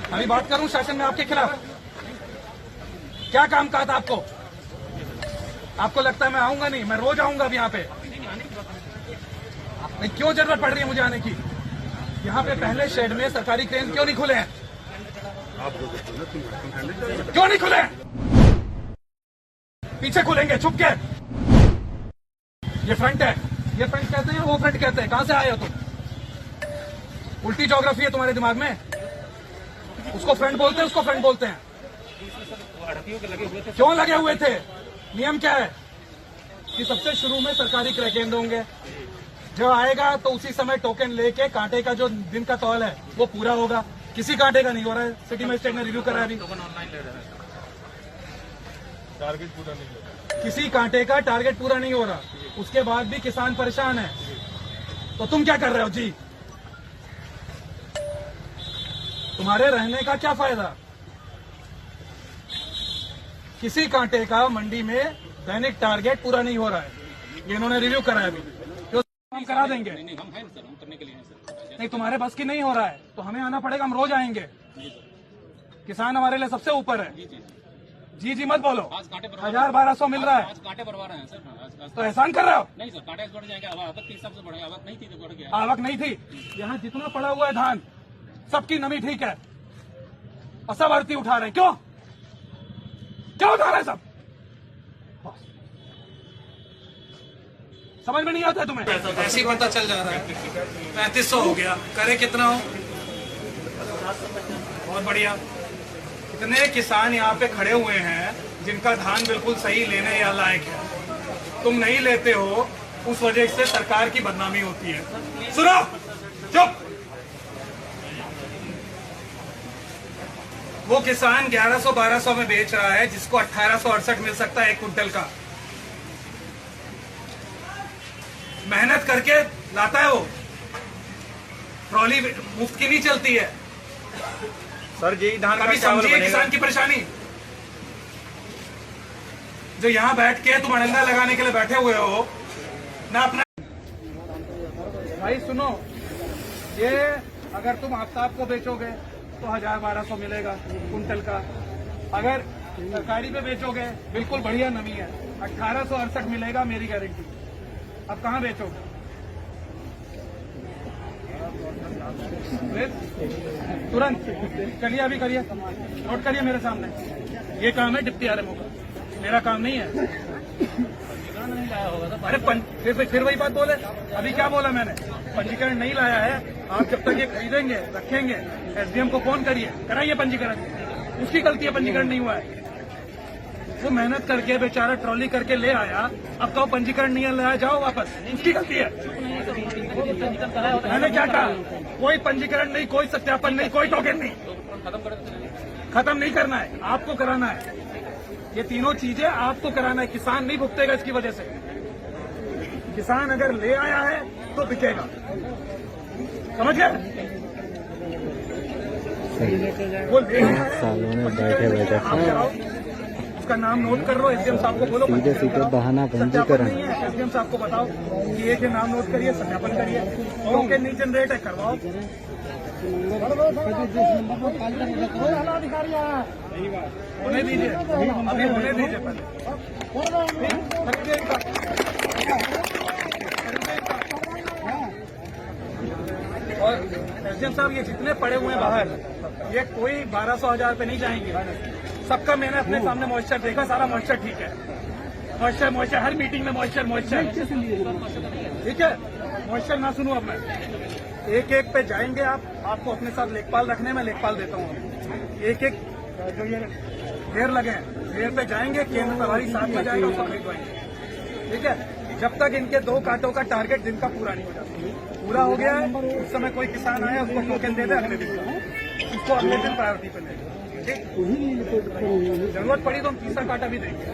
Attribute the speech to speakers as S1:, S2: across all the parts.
S1: अभी बात करूं शासन में आपके खिलाफ? क्या काम कहा था आपको? आपको लगता है मैं आऊंगा नहीं? मैं रोज आऊंगा अब यहाँ पे। नहीं, क्यों जरूरत पड़ रही है मुझे आने की? यहाँ पे पहले शेड में सरकारी क्रेन क्यों नहीं खुले हैं? क्यों नहीं खुले? पीछे खुलेंगे छुप के। ये फ्रंट है, ये फ्रंट कहते हैं, वो फ्रंट कहते हैं। कहां से आए हो तुम? उल्टी ज्योग्राफी है तुम्हारे दिमाग में। उसको फ्रंट बोलते हैं, उसको फ्रंट बोलते हैं। क्यों लगे हुए थे? नियम क्या है कि सबसे शुरू में सरकारी क्रय केंद्र होंगे। जो आएगा तो उसी समय टोकन लेके कांटे का जो दिन का तौल है वो पूरा होगा। किसी कांटे का नहीं हो रहा है। सिटी मजिस्ट्रेट ने रिव्यू करा है अभी।
S2: टारगेट पूरा नहीं हो रहा,
S1: किसी कांटे का टारगेट पूरा नहीं हो रहा। उसके बाद भी किसान परेशान है। तो तुम क्या कर रहे हो जी? तुम्हारे रहने का क्या फायदा? किसी कांटे का मंडी में दैनिक टारगेट पूरा नहीं हो रहा है। ये इन्होंने रिव्यू करा है अभी। जो हम करा देंगे।
S3: नहीं, हम हैं सर, हम करने के लिए हैं सर।
S1: नहीं, तुम्हारे बस की नहीं हो रहा है तो हमें आना पड़ेगा। हम रोज आएंगे। किसान हमारे लिए सबसे ऊपर है। जी जी मत बोलो।
S3: आज कांटे पर
S1: 1000-1200 मिल रहा है।
S3: आज कांटे भरवा रहे हैं सर। आज
S1: तो एहसान कर रहे हो?
S3: नहीं सर, कांटे बढ़ जाएंगे। आवक के हिसाब से बढ़ेगा। आवक नहीं थी तो बढ़ गया।
S1: आवक नहीं थी। यहाँ जितना पड़ा हुआ है धान सबकी नमी ठीक है और सब आरती उठा रहे हैं। क्यों क्यों उठा रहे हैं सब? समझ में नहीं आता है तुम्हें? ऐसे ही पता चल जा रहा है। 3500 हो गया। करे कितना हो? बहुत बढ़िया। इतने किसान यहाँ पे खड़े हुए हैं जिनका धान बिल्कुल सही लेने या लायक है। तुम नहीं लेते हो, उस वजह से सरकार की बदनामी होती है। सुनो, चुप। वो किसान 1100-1200 में बेच रहा है जिसको 1868 मिल सकता है 1 कुंटल का। मेहनत करके लाता है वो। ट्रॉली मुफ्त की नहीं चलती है
S2: सर जी धान
S1: कभी समझिए किसान की परेशानी। जो यहाँ बैठ के तुम अड़ंगा लगाने के लिए बैठे हुए हो ना अपना। भाई सुनो, ये अगर तुम आफ्ताब को बेचोगे तो 1000-1200 मिलेगा कुंटल का। अगर सरकारी पे बेचोगे बिल्कुल बढ़िया नमी है, 1868 मिलेगा, मेरी गारंटी। अब कहाँ बेचोगे? तुरंत चलिए, अभी करिए, नोट करिए मेरे सामने। ये काम है डिप्टी आरएमओ का, मेरा काम नहीं है। अरे फिर वही बात बोले। अभी क्या बोला मैंने? पंजीकरण नहीं लाया है। आप जब तक ये खरीदेंगे रखेंगे, एसडीएम को फोन करिए, कराइए पंजीकरण। उसकी गलती है, पंजीकरण नहीं हुआ है। वो मेहनत करके बेचारा ट्रॉली करके ले आया, अब कहो पंजीकरण नहीं लाया, जाओ वापस। उसकी गलती है। मैंने क्या कहा? कोई पंजीकरण नहीं, कोई सत्यापन नहीं, कोई टोकन नहीं। खत्म नहीं करना है, आपको कराना है। ये तीनों चीजें आपको कराना है। किसान नहीं भुगतेगा इसकी वजह से। किसान अगर ले आया है तो बिकेगा, समझ गए? वो ले आया है,
S4: सालों में बैठे बैठे
S1: आप जाओ, उसका नाम नोट कर लो, एसडीएम साहब को बोलो
S4: सीधे बहाना
S1: सत्यापन नहीं है। एसडीएम साहब को बताओ कि एक नाम नोट करिए, सत्यापन करिए। टोकन नहीं जनरेट है, करवाओ। होने दीजिए, अभी होने दीजिए पहले। और एसडीएम साहब ये जितने पड़े हुए हैं बाहर, ये कोई 1200-1000 पे नहीं जाएंगे। सबका मैंने अपने सामने मॉइस्चर देखा, सारा मॉइस्चर ठीक है। मॉइस्चर हर मीटिंग में मॉइस्चर ठीक है। मॉइस्चर ना सुनूं अब मैं। एक एक पे जाएंगे आप, आपको अपने साथ लेखपाल रखने में लेखपाल देता हूँ। एक एक जो ये ढेर लगे हैं, ढेर पे जाएंगे, केंद्र प्रभारी साथ में जाएगा, उसको खरीदवाएंगे। ठीक है। जब तक इनके 2 कांटों का टारगेट दिन का पूरा नहीं हो जाता। पूरा हो गया है, उस समय कोई किसान आया, उसको टोकन दे दे, अगले दिन उसको अगले दिन प्रायोरिटी पे देंगे। ठीक, जरूरत पड़ी तो हम तीसरा कांटा भी देंगे।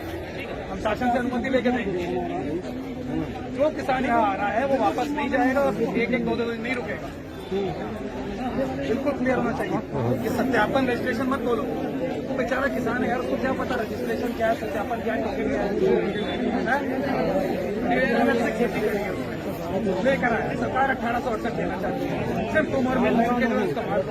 S1: हम शासन से अनुमति लेके देंगे। जो किसान यहाँ आ रहा है वो वापस नहीं जाएगा और 1-2 दिन नहीं रुकेगा। बिल्कुल क्लियर होना चाहिए। ये सत्यापन रजिस्ट्रेशन मत बोलो। तो बेचारा किसान है यार, उसको क्या पता रजिस्ट्रेशन क्या है, सत्यापन क्या है, टोकन क्या है। खेती करेंगे। लेकर आए सरकार 1868 देना चाहती है सिर्फ तुम और मैं मिलकर जो है इसका मार्ग